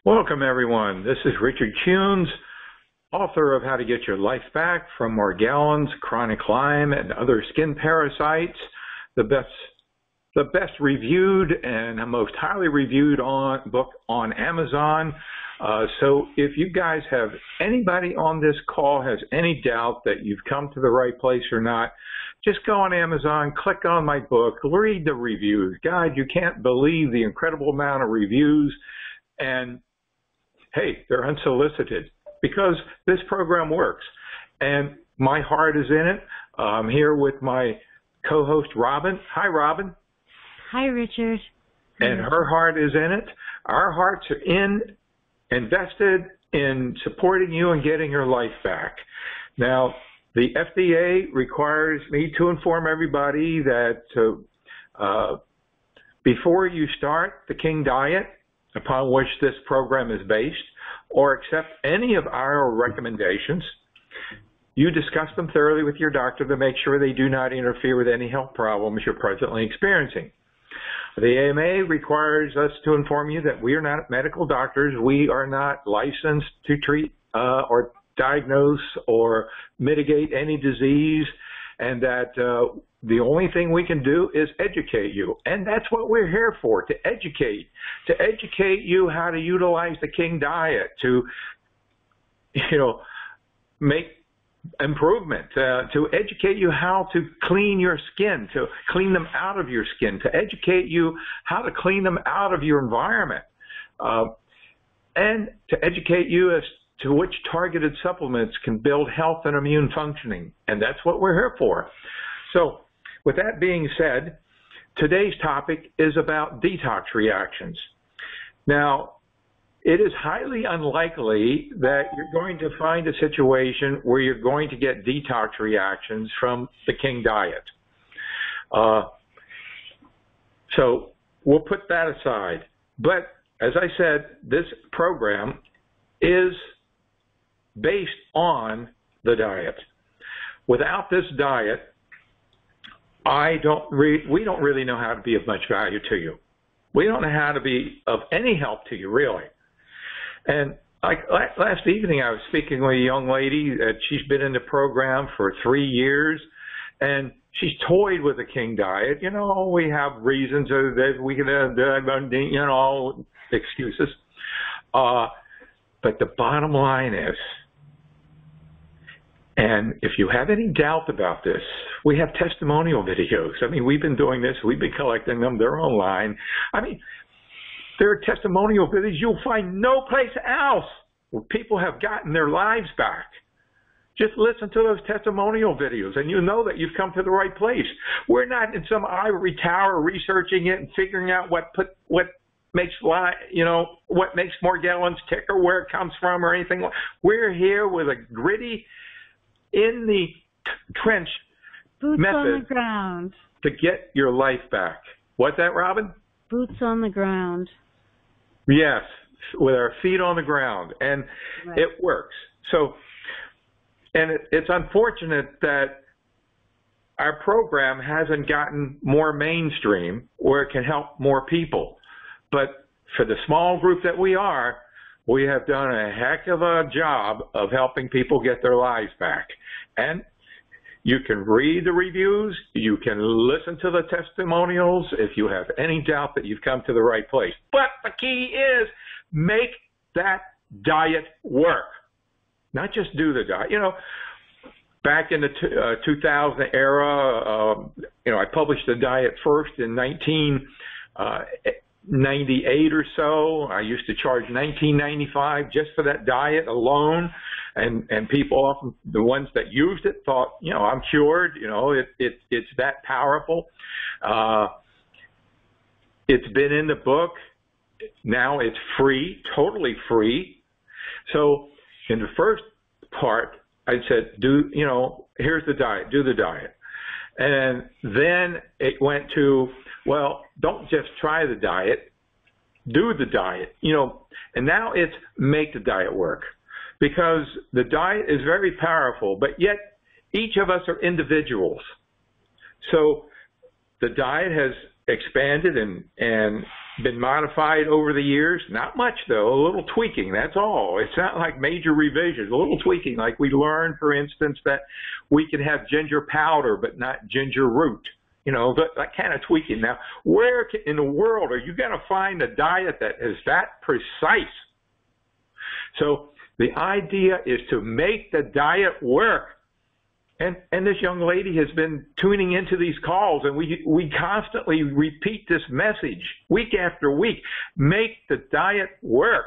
Welcome, everyone. This is Richard Kuhns, author of How to Get Your Life Back from Morgellons, Chronic Lyme, and Other Skin Parasites, the best reviewed and most highly reviewed book on Amazon. So if you guys have anybody on this call has any doubt that you've come to the right place or not, just go on Amazon, click on my book, read the reviews. God, you can't believe the incredible amount of reviews. And hey, they're unsolicited because this program works. And my heart is in it. I'm here with my co-host, Robin. Hi, Robin. Hi, Richard. And her heart is in it. Our hearts are invested in supporting you and getting your life back. Now, the FDA requires me to inform everybody that before you start the King Diet, upon which this program is based, or accept any of our recommendations, you discuss them thoroughly with your doctor to make sure they do not interfere with any health problems you're presently experiencing. The AMA requires us to inform you that we are not medical doctors. We are not licensed to treat or diagnose or mitigate any disease, and that the only thing we can do is educate you. And that's what we're here for, to educate you how to utilize the King Diet to, make improvement, to educate you how to clean your skin, to clean them out of your skin, to educate you how to clean them out of your environment, and to educate you as to which targeted supplements can build health and immune functioning. And that's what we're here for. So with that being said, today's topic is about detox reactions. Now, it is highly unlikely that you're going to find a situation where you're going to get detox reactions from the King Diet. So we'll put that aside. But as I said, this program is based on the diet. Without this diet, we don't really know how to be of much value to you. We don't know how to be of any help to you, really. And like last evening, I was speaking with a young lady that she's been in the program for 3 years, and she's toyed with the King Diet. We have reasons that we can, excuses. But the bottom line is, and if you have any doubt about this, we have testimonial videos. We've been doing this. We've been collecting them. They're online. There are testimonial videos you'll find no place else where people have gotten their lives back. Just listen to those testimonial videos, and you know that you've come to the right place. We're not in some ivory tower researching it and figuring out what makes Morgellons tick or where it comes from or anything. We're here with a gritty, in the trench Boots method on the ground to get your life back. What's that, Robin? Boots on the ground. Yes, with our feet on the ground, and right. It works. So, and it's unfortunate that our program hasn't gotten more mainstream where it can help more people. But for the small group that we are, we have done a heck of a job of helping people get their lives back. And you can read the reviews, you can listen to the testimonials if you have any doubt that you've come to the right place. But the key is make that diet work, not just do the diet. Back in the 2000 era, I published the diet first in 1998 or so. I used to charge $19.95 just for that diet alone, and people, often the ones that used it, thought, I'm cured. It's that powerful. It's been in the book. Now it's free, totally free. So in the first part, I said, here's the diet, do the diet. And then it went to, well, don't just try the diet, do the diet, and now it's make the diet work, because the diet is very powerful, but yet each of us are individuals. So the diet has expanded and been modified over the years? Not much, though. A little tweaking, that's all. It's not like major revisions. A little tweaking, like we learned, for instance, that we can have ginger powder but not ginger root. You know, that kind of tweaking. Now, where in the world are you going to find a diet that is that precise? So the idea is to make the diet work. And this young lady has been tuning into these calls, and we constantly repeat this message week after week. Make the diet work.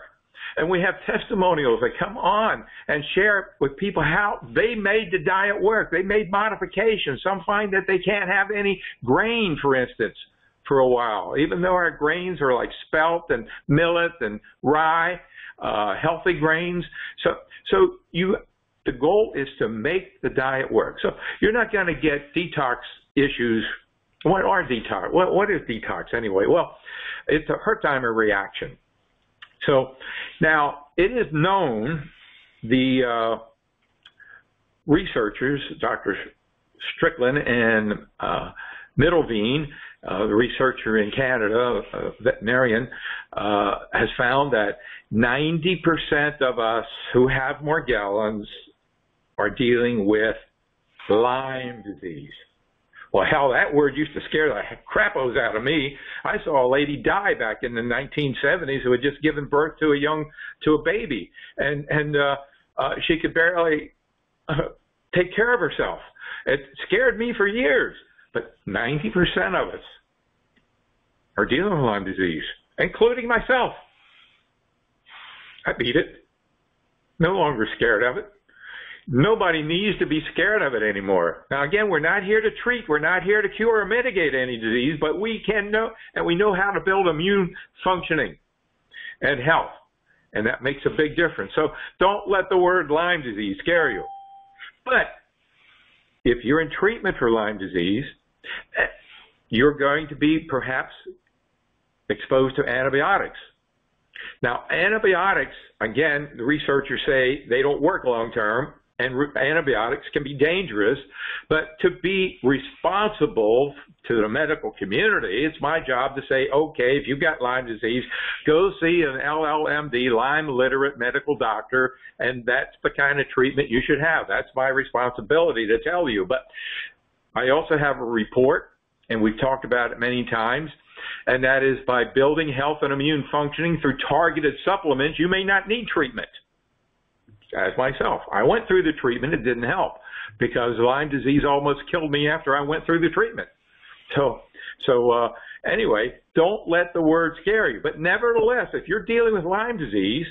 And we have testimonials that come on and share with people how they made the diet work. They made modifications. Some find that they can't have any grain, for instance, for a while, even though our grains are like spelt and millet and rye, healthy grains. The goal is to make the diet work. So you're not going to get detox issues. What are detox? What is detox anyway? Well, it's a Herxheimer reaction. So now it is known, the researchers, Dr. Strickland and Middleveen, the researcher in Canada, veterinarian, has found that 90% of us who have Morgellons are dealing with Lyme disease. Well, hell, that word used to scare the crappos out of me. I saw a lady die back in the 1970s who had just given birth to a baby, and she could barely take care of herself. It scared me for years. But 90% of us are dealing with Lyme disease, including myself. I beat it. No longer scared of it. Nobody needs to be scared of it anymore. Now, again, we're not here to treat. We're not here to cure or mitigate any disease, but we can know, and we know how to build immune functioning and health, and that makes a big difference. So don't let the word Lyme disease scare you. But if you're in treatment for Lyme disease, you're going to be perhaps exposed to antibiotics. Now, antibiotics, again, the researchers say they don't work long term, and antibiotics can be dangerous, but to be responsible to the medical community, it's my job to say, okay, if you've got Lyme disease, go see an LLMD, Lyme literate medical doctor, and that's the kind of treatment you should have. That's my responsibility to tell you. But I also have a report, and we've talked about it many times, and that is by building health and immune functioning through targeted supplements, you may not need treatment. As myself, I went through the treatment, it didn't help because Lyme disease almost killed me after I went through the treatment. So anyway, don't let the word scare you. But nevertheless, if you're dealing with Lyme disease,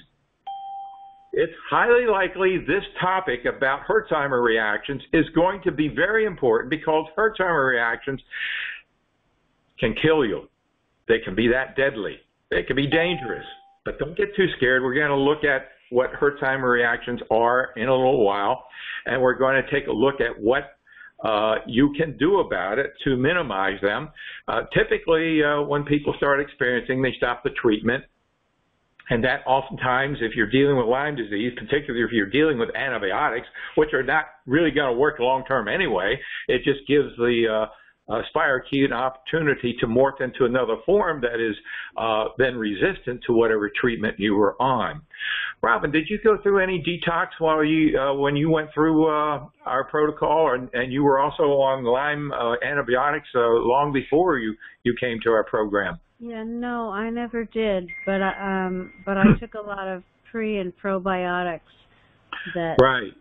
it's highly likely this topic about Herxheimer reactions is going to be very important because Herxheimer reactions can kill you. They can be that deadly. They can be dangerous. But don't get too scared. We're going to look at what Herxheimer reactions are in a little while, and we're going to take a look at what you can do about it to minimize them. Typically, when people start experiencing, they stop the treatment, and that oftentimes, if you're dealing with Lyme disease, particularly if you're dealing with antibiotics, which are not really going to work long-term anyway, it just gives the spirochete an opportunity to morph into another form that is then resistant to whatever treatment you were on. Robin, did you go through any detox while when you went through our protocol, and you were also on Lyme antibiotics long before you came to our program? Yeah, no, I never did, but I took a lot of pre and probiotics that right.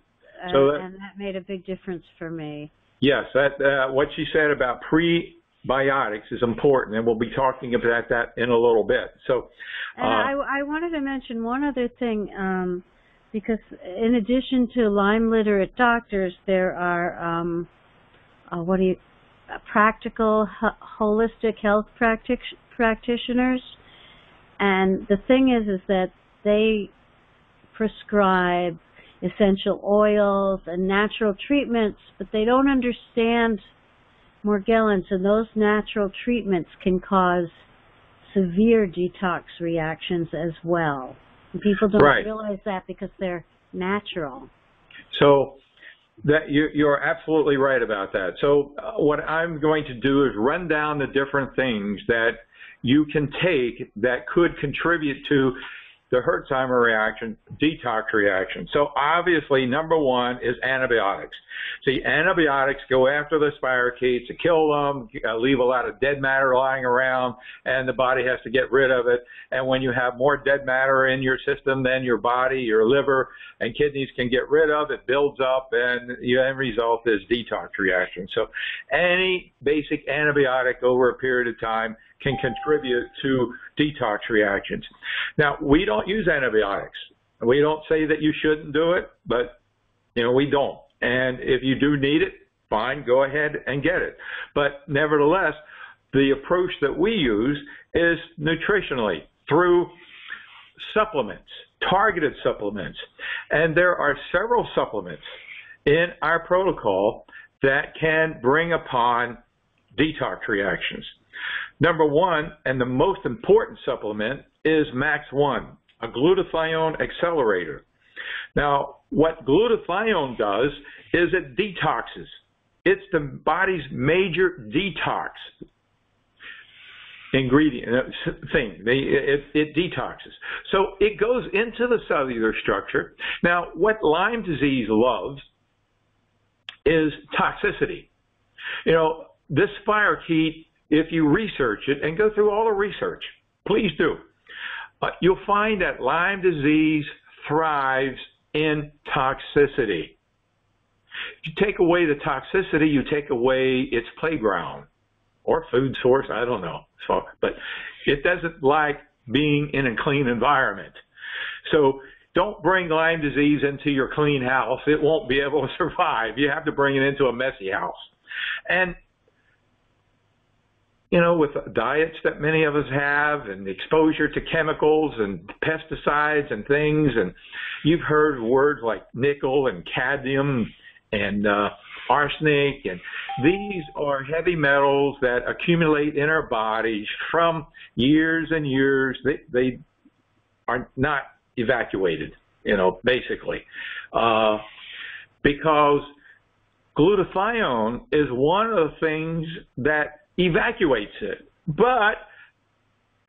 and that made a big difference for me. Yes, that what she said about prebiotics is important, and we'll be talking about that in a little bit. So, and I wanted to mention one other thing, because in addition to Lyme literate doctors, there are practical holistic health practitioners, and the thing is that they prescribe essential oils and natural treatments, but they don't understand Morgellons, and those natural treatments can cause severe detox reactions as well. And people don't realize that because they're natural. So That you're absolutely right about that. So what I'm going to do is run down the different things that you can take that could contribute to the Herxheimer reaction, detox reaction. So obviously, number one is antibiotics. See, antibiotics go after the spirochetes to kill them, leave a lot of dead matter lying around, and the body has to get rid of it. And when you have more dead matter in your system than your body, your liver and kidneys can get rid of, it builds up, and the end result is detox reaction. So any basic antibiotic over a period of time can contribute to detox reactions. Now, we don't use antibiotics. We don't say that you shouldn't do it, but, we don't. And if you do need it, fine, go ahead and get it. But nevertheless, the approach that we use is nutritionally through supplements, targeted supplements. And there are several supplements in our protocol that can bring upon detox reactions. Number one, and the most important supplement, is Max1, a glutathione accelerator. Now, what glutathione does is it detoxes. It's the body's major detox ingredient thing. It detoxes. So it goes into the cellular structure. Now, what Lyme disease loves is toxicity. This spirochete, if you research it and go through all the research, please do, you'll find that Lyme disease thrives in toxicity. If you take away the toxicity, you take away its playground or food source, I don't know. But it doesn't like being in a clean environment. So don't bring Lyme disease into your clean house. It won't be able to survive. You have to bring it into a messy house. And with diets that many of us have and exposure to chemicals and pesticides and things, and you've heard words like nickel and cadmium and arsenic, and these are heavy metals that accumulate in our bodies from years and years. They are not evacuated, basically, because glutathione is one of the things that evacuates it. But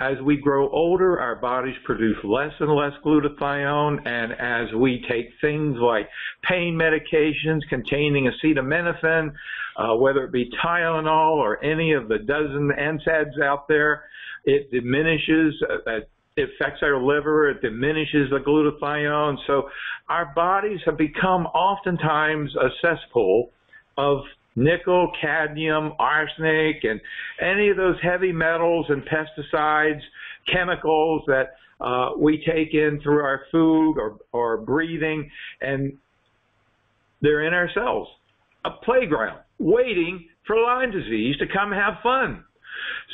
as we grow older, our bodies produce less and less glutathione, and as we take things like pain medications containing acetaminophen, whether it be Tylenol or any of the dozen NSAIDs out there, it diminishes, it affects our liver, it diminishes the glutathione. So our bodies have become oftentimes a cesspool of nickel, cadmium, arsenic, and any of those heavy metals and pesticides, chemicals that we take in through our food or breathing, and they're in our cells. A playground waiting for Lyme disease to come have fun.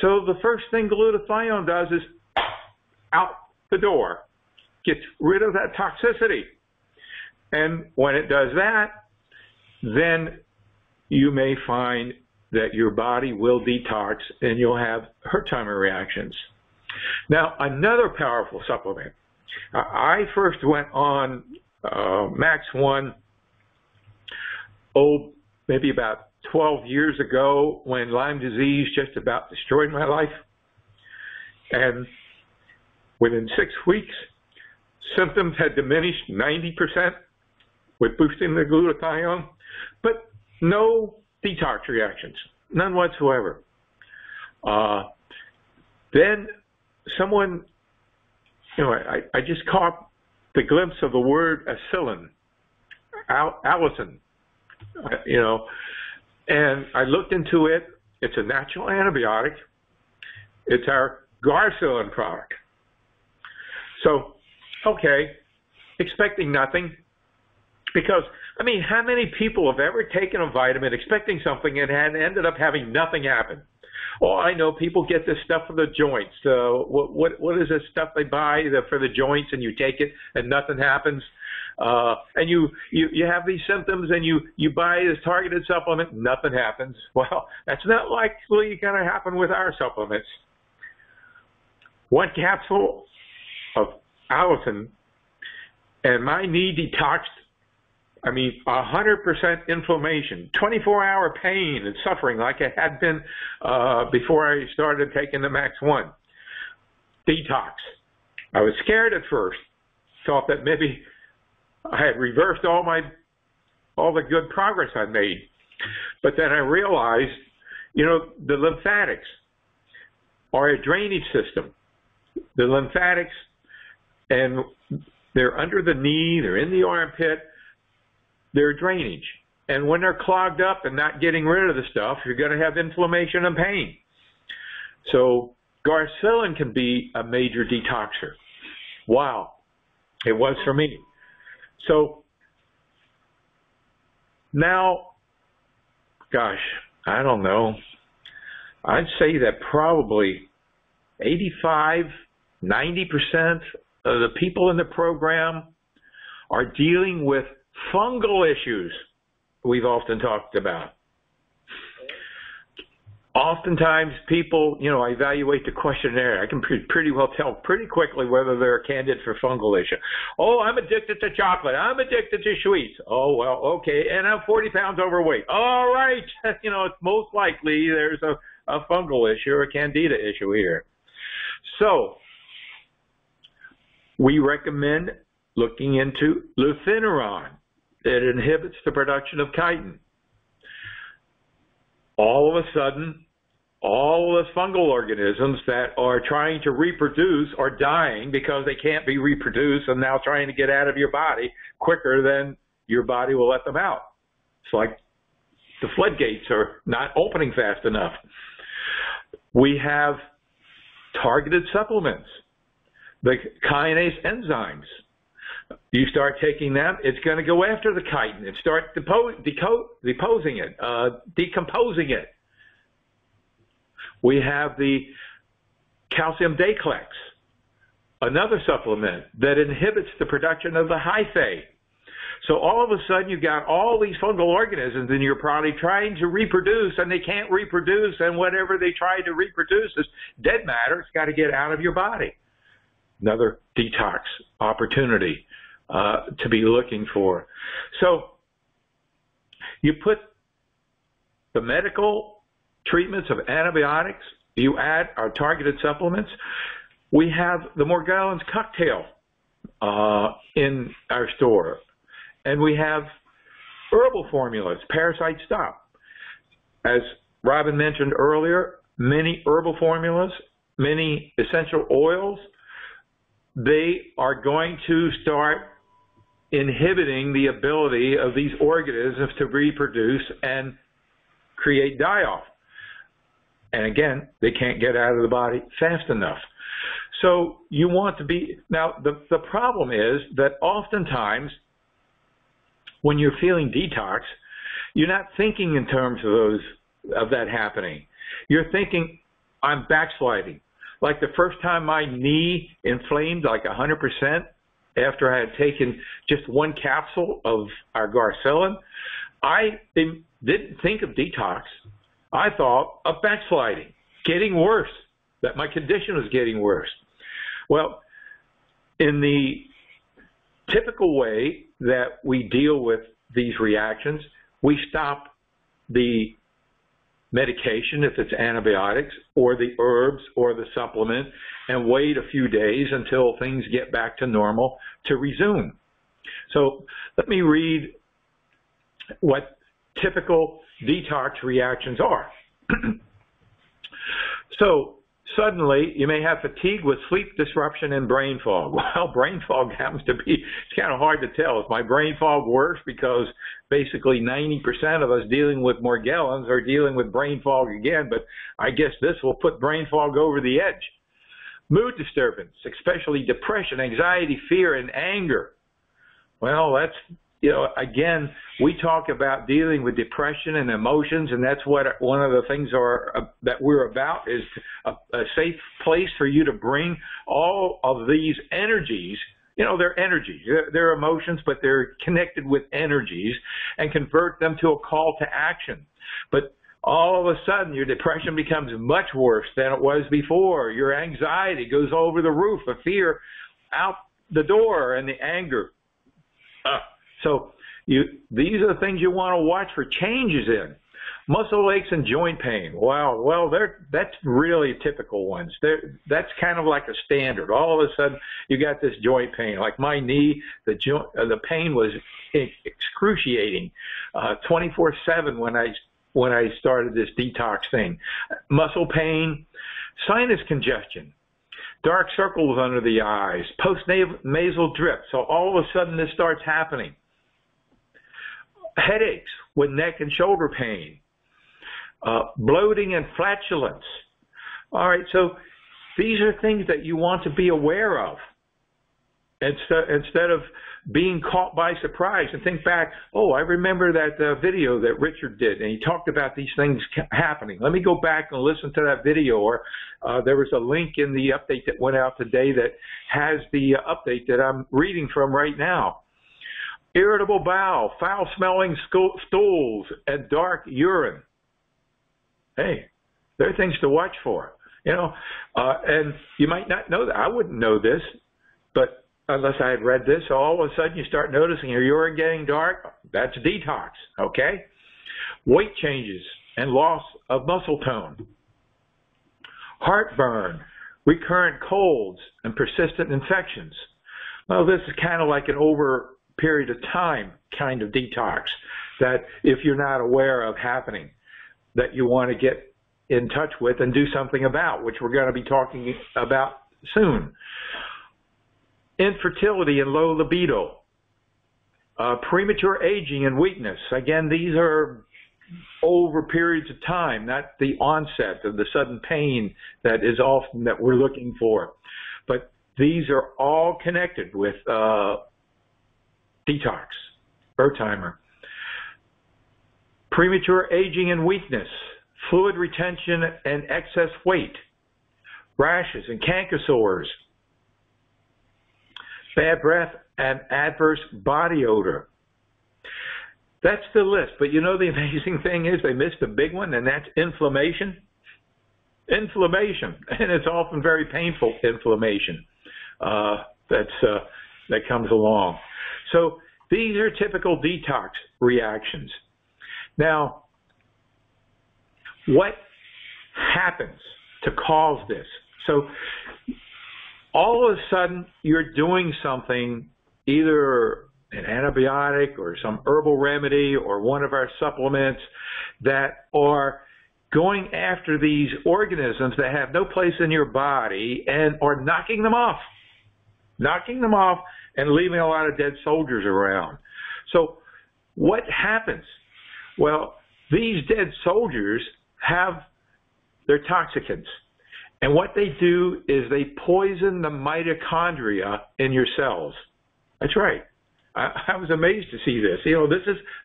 So the first thing glutathione does is out the door, gets rid of that toxicity. And when it does that, then you may find that your body will detox and you'll have Herxheimer reactions. Now, another powerful supplement. I first went on Max1, maybe about 12 years ago, when Lyme disease just about destroyed my life. And within 6 weeks, symptoms had diminished 90% with boosting the glutathione. But no detox reactions, none whatsoever. Then someone, I just caught the glimpse of the word acillin, allicin, and I looked into it. It's a natural antibiotic. It's our Garcillin product. So, okay, expecting nothing. Because, how many people have ever taken a vitamin expecting something and had ended up having nothing happen? Oh, I know people get this stuff for the joints. What is this stuff they buy for the joints, and you take it and nothing happens? And you have these symptoms and you buy this targeted supplement, nothing happens. Well, that's not likely going to happen with our supplements. One capsule of allicin and my knee detoxed I mean, 100% inflammation, 24-hour pain and suffering like I had been before I started taking the Max 1. Detox. I was scared at first. Thought that maybe I had reversed all the good progress I'd made. But then I realized, the lymphatics are a drainage system. The lymphatics, and they're under the knee, they're in the armpit, they're drainage. And when they're clogged up and not getting rid of the stuff, you're going to have inflammation and pain. So Garcellin can be a major detoxer. Wow. It was for me. So now, gosh, I don't know. I'd say that probably 85, 90% of the people in the program are dealing with fungal issues we've often talked about. Oftentimes people, I evaluate the questionnaire. I can pretty well tell pretty quickly whether they're a candidate for fungal issue. Oh, I'm addicted to chocolate. I'm addicted to sweets. Oh, well, okay. And I'm 40 pounds overweight. All right. It's most likely there's a fungal issue or a candida issue here. So we recommend looking into luthinuron. It inhibits the production of chitin. All of a sudden, all of the fungal organisms that are trying to reproduce are dying because they can't be reproduced and now trying to get out of your body quicker than your body will let them out. It's like the floodgates are not opening fast enough. We have targeted supplements, the kinase enzymes. You start taking them, it's going to go after the chitin and start decomposing it. We have the calcium Daclex, another supplement that inhibits the production of the hyphae. So all of a sudden you've got all these fungal organisms in your body trying to reproduce, and they can't reproduce, and whatever they try to reproduce is dead matter. It's got to get out of your body. Another detox opportunity to be looking for. So you put the medical treatments of antibiotics, you add our targeted supplements. We have the Morgellons cocktail in our store. And we have herbal formulas, Parasite Stop. As Robin mentioned earlier, many herbal formulas, many essential oils, they are going to start inhibiting the ability of these organisms to reproduce and create die-off. And again, they can't get out of the body fast enough. So you want to be, now the problem is that oftentimes when you're feeling detox, you're not thinking in terms of that happening. You're thinking, I'm backsliding. Like the first time my knee inflamed like 100% after I had taken just one capsule of our Garcellin, I didn't think of detox. I thought of backsliding, getting worse, that my condition was getting worse. Well, in the typical way that we deal with these reactions, we stop the medication, if it's antibiotics, or the herbs, or the supplement, and wait a few days until things get back to normal to resume. So let me read what typical detox reactions are. So suddenly you may have fatigue with sleep disruption and brain fog. Well, brain fog happens to be, it's kind of hard to tell. Is my brain fog worse because basically 90% of us dealing with Morgellons are dealing with brain fog again, but I guess this will put brain fog over the edge. Mood disturbance, especially depression, anxiety, fear, and anger. Well, that's, again, we talk about dealing with depression and emotions, and that's what one of the things that we're about is a safe place for you to bring all of these energies. They're energies. They're emotions, but they're connected with energies, and convert them to a call to action. But all of a sudden, your depression becomes much worse than it was before. Your anxiety goes over the roof, the fear out the door, and the anger. So These are the things you want to watch for changes in. Muscle aches and joint pain. Wow, well, that's really typical ones. That's kind of like a standard. All of a sudden, you got this joint pain. Like my knee, the pain was excruciating, 24/7 when I started this detox thing. Muscle pain, sinus congestion, dark circles under the eyes, post-nasal drip. So all of a sudden, this starts happening. Headaches with neck and shoulder pain. Bloating and flatulence. All right, so these are things that you want to be aware of instead of being caught by surprise and think back, oh, I remember that video that Richard did, and he talked about these things happening. Let me go back and listen to that video, or there was a link in the update that went out today that has the update that I'm reading from right now. Irritable bowel, foul-smelling stools, and dark urine. Hey, there are things to watch for, and you might not know that. I wouldn't know this, but unless I had read this, so all of a sudden you start noticing your urine getting dark. That's detox, okay? Weight changes and loss of muscle tone. Heartburn, recurrent colds, and persistent infections. Well, this is kind of like an over period of time kind of detox that if you're not aware of happening, that you want to get in touch with and do something about, which we're going to be talking about soon. Infertility and low libido. Premature aging and weakness. Again, these are over periods of time, not the onset of the sudden pain that is often that we're looking for. But these are all connected with detox, Ertimer. Premature aging and weakness, fluid retention and excess weight, rashes and canker sores, bad breath and adverse body odor. That's the list. But the amazing thing is they missed a big one, and that's inflammation. Inflammation, and it's often very painful inflammation that comes along. So these are typical detox reactions. Now, what happens to cause this? So all of a sudden you're doing something, either an antibiotic or some herbal remedy or one of our supplements, that are going after these organisms that have no place in your body and are knocking them off and leaving a lot of dead soldiers around. So what happens? Well, these dead soldiers have their toxicants. And what they do is they poison the mitochondria in your cells. That's right. I was amazed to see this.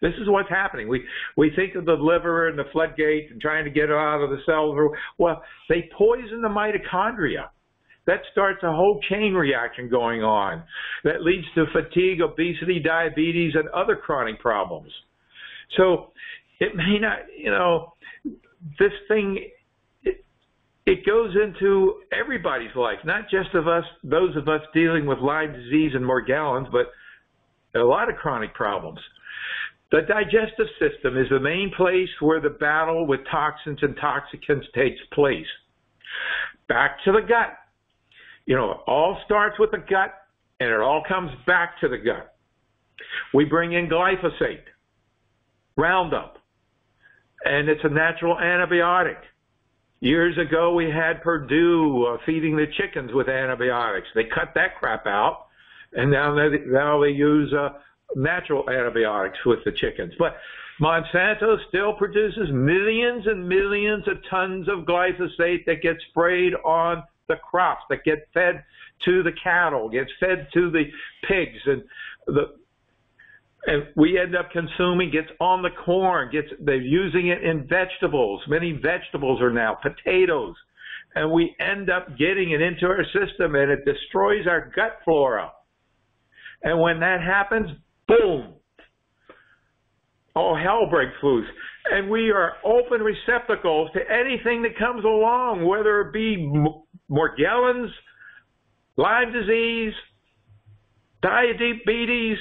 This is what's happening. We think of the liver and the floodgate and trying to get it out of the cells. Well, they poison the mitochondria. That starts a whole chain reaction going on that leads to fatigue, obesity, diabetes, and other chronic problems. So it may not, this thing, it goes into everybody's life, not just those of us dealing with Lyme disease and Morgellons, but a lot of chronic problems. The digestive system is the main place where the battle with toxins and toxicants takes place. Back to the gut. It all starts with the gut, and it all comes back to the gut. We bring in glyphosate, Roundup, and it's a natural antibiotic. Years ago, we had Purdue feeding the chickens with antibiotics. They cut that crap out, and now they use natural antibiotics with the chickens. But Monsanto still produces millions and millions of tons of glyphosate that gets sprayed on the crops, that get fed to the cattle, gets fed to the pigs, and we end up consuming, gets on the corn, they're using it in vegetables. Many vegetables are now potatoes, and we end up getting it into our system, and it destroys our gut flora. And when that happens, boom, all hell breaks loose. And we are open receptacles to anything that comes along, whether it be Morgellons, Lyme disease, diabetes,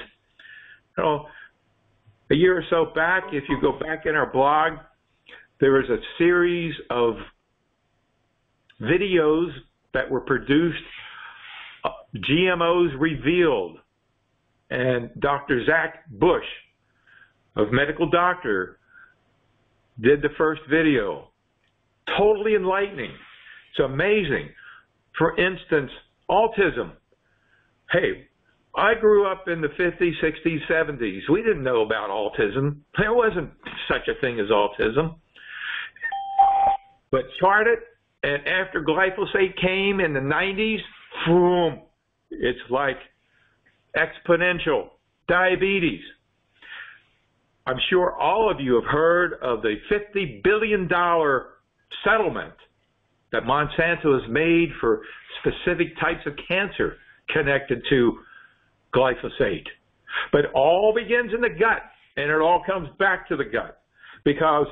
A year or so back, if you go back in our blog, there was a series of videos that were produced, GMOs revealed, and Dr. Zach Bush of Medical Doctor did the first video. Totally enlightening. It's amazing. For instance, autism. Hey, I grew up in the 50s, 60s, 70s. We didn't know about autism. There wasn't such a thing as autism. But started, and after glyphosate came in the 90s, boom, it's like exponential. Diabetes. I'm sure all of you have heard of the $50 billion settlement that Monsanto has made for specific types of cancer connected to glyphosate. But it all begins in the gut, and it all comes back to the gut, because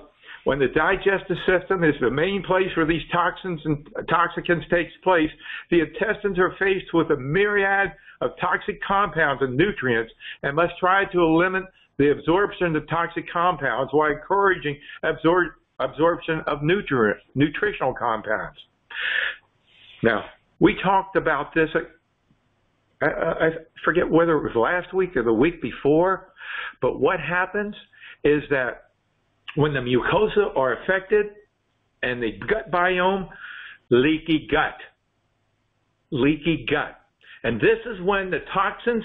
when the digestive system is the main place where these toxins and toxicants takes place, the intestines are faced with a myriad of toxic compounds and nutrients and must try to eliminate the absorption of toxic compounds while encouraging absorption of nutritional compounds. Now, we talked about this, I forget whether it was last week or the week before, but what happens is that when the mucosa are affected and the gut biome, leaky gut. Leaky gut. And this is when the toxins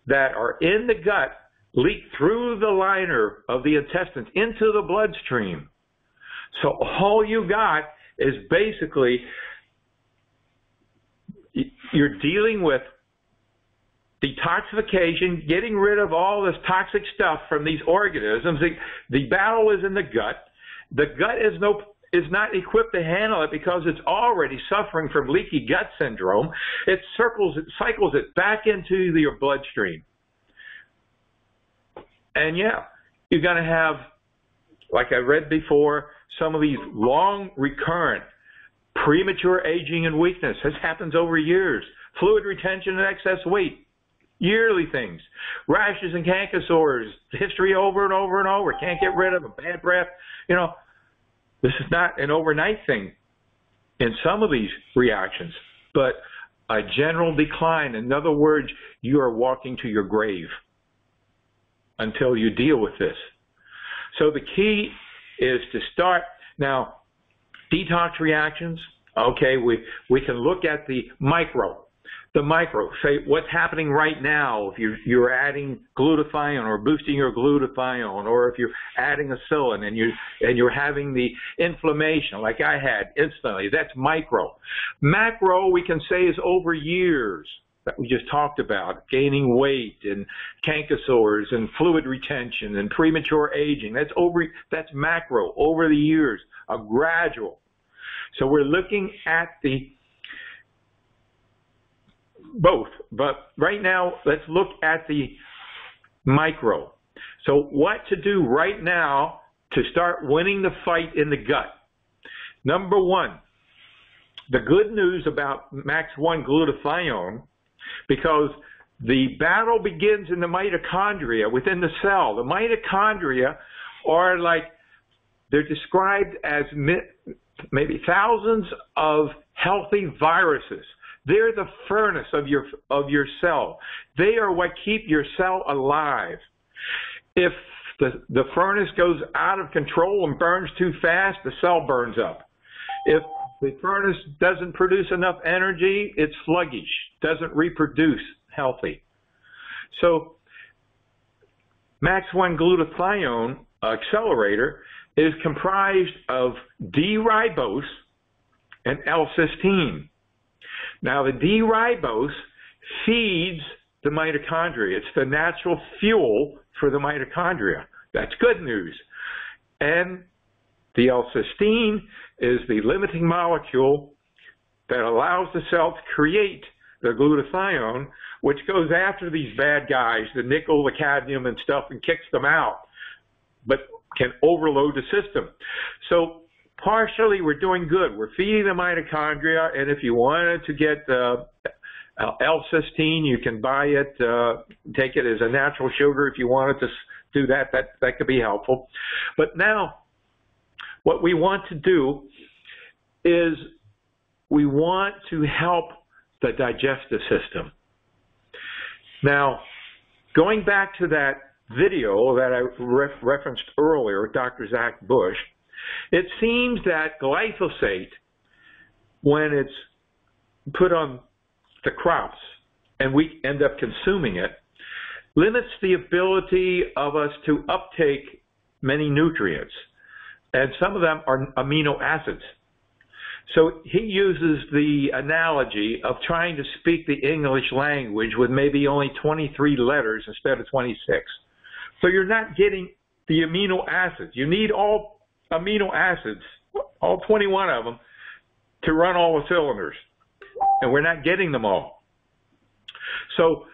that are in the gut leak through the liner of the intestines into the bloodstream. So all you got is basically, you're dealing with detoxification, getting rid of all this toxic stuff from these organisms. The battle is in the gut. The gut is not equipped to handle it because it's already suffering from leaky gut cyndrome. It cycles it back into your bloodstream. And yeah, you're going to have, like I read before, some of these long recurrent premature aging and weakness. This happens over years. Fluid retention and excess weight. Yearly things. Rashes and canker sores. History over and over and over. Can't get rid of them. Bad breath. You know, this is not an overnight thing in some of these reactions, but a general decline. In other words, you are walking to your grave until you deal with this. So the key is to start. Now, detox reactions, okay, we can look at the micro. The micro, say what's happening right now if you're adding glutathione or boosting your glutathione, or if you're adding acetylene and you're having the inflammation like I had instantly. That's micro. Macro, we can say, is over years that we just talked about, gaining weight and canker sores and fluid retention and premature aging. That's macro, over the years, a gradual. So we're looking at the both, but right now let's look at the micro. So what to do right now to start winning the fight in the gut? Number one, the good news about Max 1 glutathione, because the battle begins in the mitochondria within the cell. The mitochondria are like, they're described as maybe thousands of healthy viruses. They're the furnace of your cell. They are what keep your cell alive. If the furnace goes out of control and burns too fast, the cell burns up. If the furnace doesn't produce enough energy, it's sluggish, doesn't reproduce healthy. So Max 1 glutathione accelerator is comprised of D-ribose and L-cysteine. Now, the D-ribose feeds the mitochondria. It's the natural fuel for the mitochondria. That's good news. And the L-cysteine is the limiting molecule that allows the cell to create the glutathione, which goes after these bad guys, the nickel, the cadmium, and stuff, and kicks them out, but can overload the system. So partially, we're doing good. We're feeding the mitochondria, and if you wanted to get L-cysteine, you can buy it, take it as a natural sugar if you wanted do that, that could be helpful. But now, what we want to do is we want to help the digestive system. Now, going back to that video that I referenced earlier, Dr. Zach Bush, it seems that glyphosate, when it's put on the crops and we end up consuming it, limits the ability of us to uptake many nutrients. And some of them are amino acids. So he uses the analogy of trying to speak the English language with maybe only 23 letters instead of 26. So you're not getting the amino acids. You need all amino acids, all 21 of them, to run all the cylinders. And we're not getting them all. So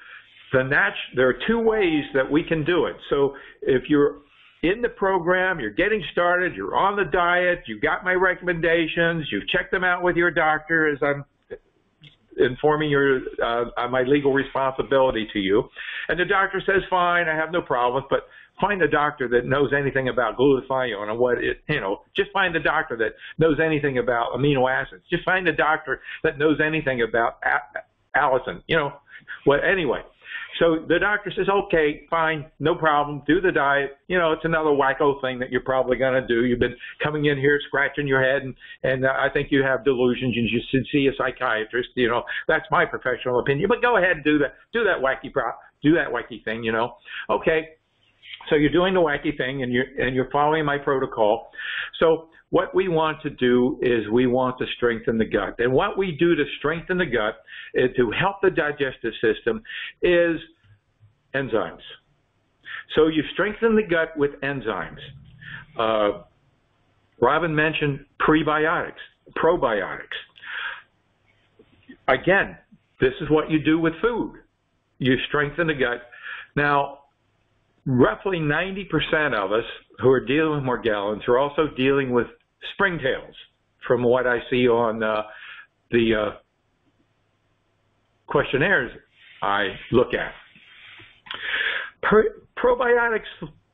there are two ways that we can do it. So if you're in the program, you're getting started, you're on the diet, you've got my recommendations, you've checked them out with your doctor as I'm informing my legal responsibility to you, and the doctor says, fine, I have no problems, but find a doctor that knows anything about glutathione and what it, just find a doctor that knows anything about amino acids. Just find a doctor that knows anything about allicin, anyway. So the doctor says, okay, fine, no problem, do the diet. It's another wacko thing that you're probably going to do. You've been coming in here scratching your head, and I think you have delusions, and you should see a psychiatrist. That's my professional opinion. But go ahead and do that wacky thing. Okay. So you're doing the wacky thing, and you're following my protocol. So what we want to do is we want to strengthen the gut. And what we do to strengthen the gut, to help the digestive system, is enzymes. So you strengthen the gut with enzymes. Robin mentioned prebiotics, probiotics. Again, this is what you do with food. You strengthen the gut. Now, roughly 90% of us who are dealing with Morgellons are also dealing with springtails, from what I see on the questionnaires I look at. Probiotics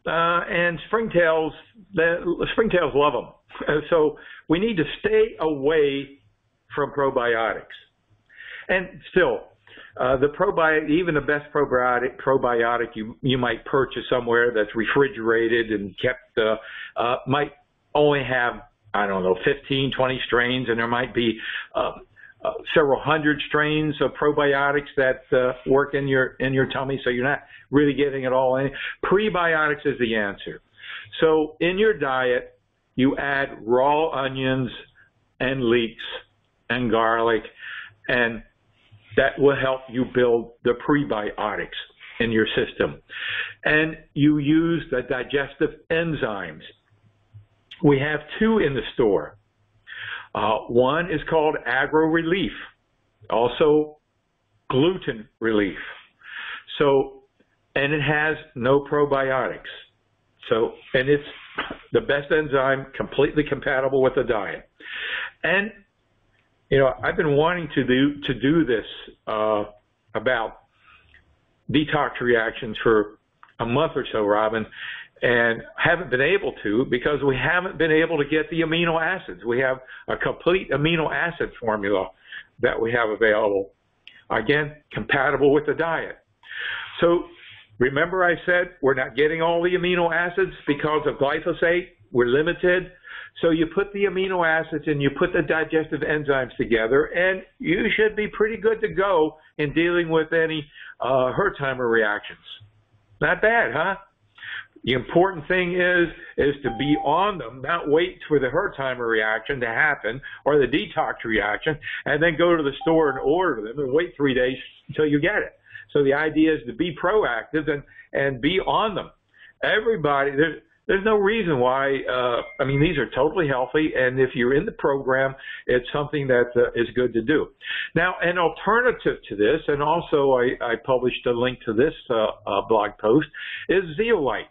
and springtails, the springtails love them. So we need to stay away from probiotics. And still, even the best probiotic you might purchase somewhere that's refrigerated and kept might only have, 15, 20 strains, and there might be several hundred strains of probiotics that work in your tummy, so you're not really getting it all in. Prebiotics is the answer. So in your diet, you add raw onions and leeks and garlic, and that will help you build the prebiotics in your system. And you use the digestive enzymes. We have two in the store. One is called Agro Relief, also gluten relief. And it has no probiotics. And it's the best enzyme, completely compatible with the diet. And I've been wanting to do this about detox reactions for a month or so, Robin, and haven't been able to because we haven't been able to get the amino acids. We have a complete amino acid formula that we have available, again, compatible with the diet. So remember I said we're not getting all the amino acids because of glyphosate. We're limited. So you put the amino acids and you put the digestive enzymes together, and you should be pretty good to go in dealing with any Herxheimer reactions. Not bad, huh? The important thing is to be on them, not wait for the Herxheimer reaction to happen or the detox reaction, and then go to the store and order them and wait 3 days until you get it. So the idea is to be proactive and be on them. Everybody, there's no reason why, these are totally healthy, and if you're in the program, it's something that is good to do. Now, an alternative to this, and also I published a link to this blog post, is zeolite.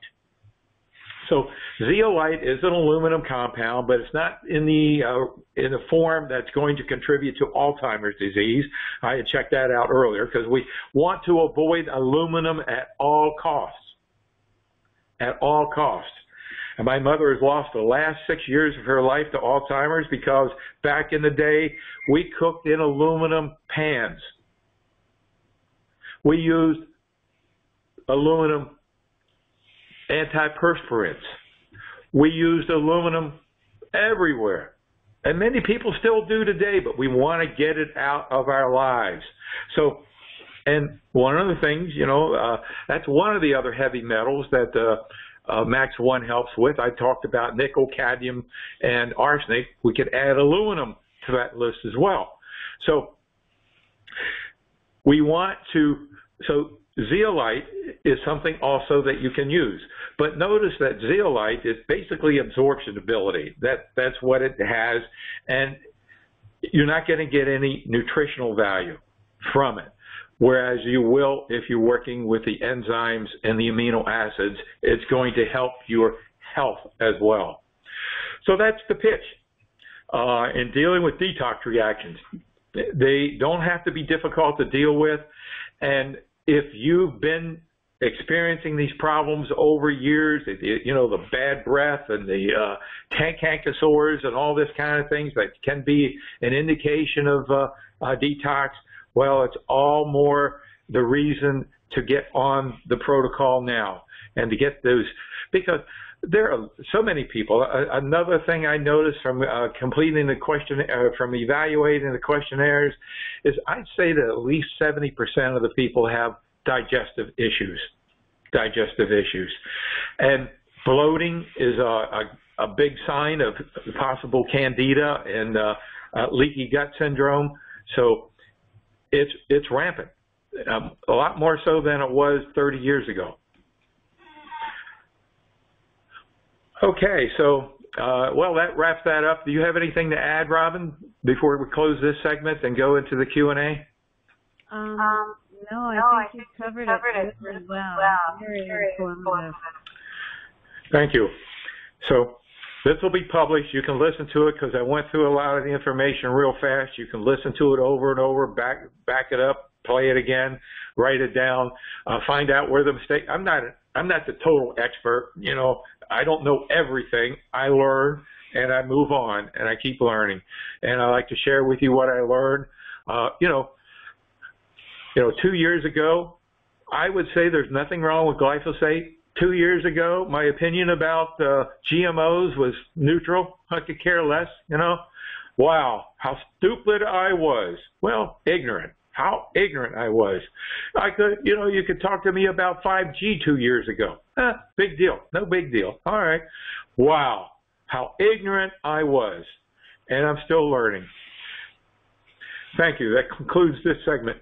So zeolite is an aluminum compound, but it's not in the form that's going to contribute to Alzheimer's disease. I had checked that out earlier because we want to avoid aluminum at all costs. at all costs. And my mother has lost the last 6 years of her life to Alzheimer's because back in the day, we cooked in aluminum pans. We used aluminum antiperspirants. We used aluminum everywhere. And many people still do today, but we want to get it out of our lives. So, and one of the things, that's one of the other heavy metals that Max One helps with. I talked about nickel, cadmium, and arsenic. We could add aluminum to that list as well. So we want to, zeolite is something also that you can use. But notice that zeolite is basically absorption ability. That's what it has, and you're not going to get any nutritional value from it. Whereas you will if you're working with the enzymes and the amino acids. It's going to help your health as well. So that's the pitch in dealing with detox reactions. They don't have to be difficult to deal with, and if you've been experiencing these problems over years, the bad breath and the tank sores and all this kind of things that can be an indication of detox, well, it's all more the reason to get on the protocol now and to get those, because there are so many people. Another thing I noticed from completing the from evaluating the questionnaires is I'd say that at least 70% of the people have digestive issues. And bloating is a big sign of possible candida and leaky gut syndrome. So it's rampant, a lot more so than it was 30 years ago. Okay, so well, that wraps that up. Do you have anything to add, Robin, before we close this segment and go into the Q&A? No, I think you covered it really well. Very informative. Thank you. So this will be published. You can listen to it because I went through a lot of the information real fast. You can listen to it over and over, back it up, play it again, write it down, find out where the mistake. I'm not the total expert. I don't know everything. I learn and I move on and I keep learning. And I like to share with you what I learned. 2 years ago, I would say there's nothing wrong with glyphosate. 2 years ago, my opinion about GMOs was neutral. I could care less, Wow, how stupid I was. Well, ignorant. How ignorant I was. You could talk to me about 5G 2 years ago. Big deal. No big deal. All right. Wow, how ignorant I was. And I'm still learning. Thank you. That concludes this segment.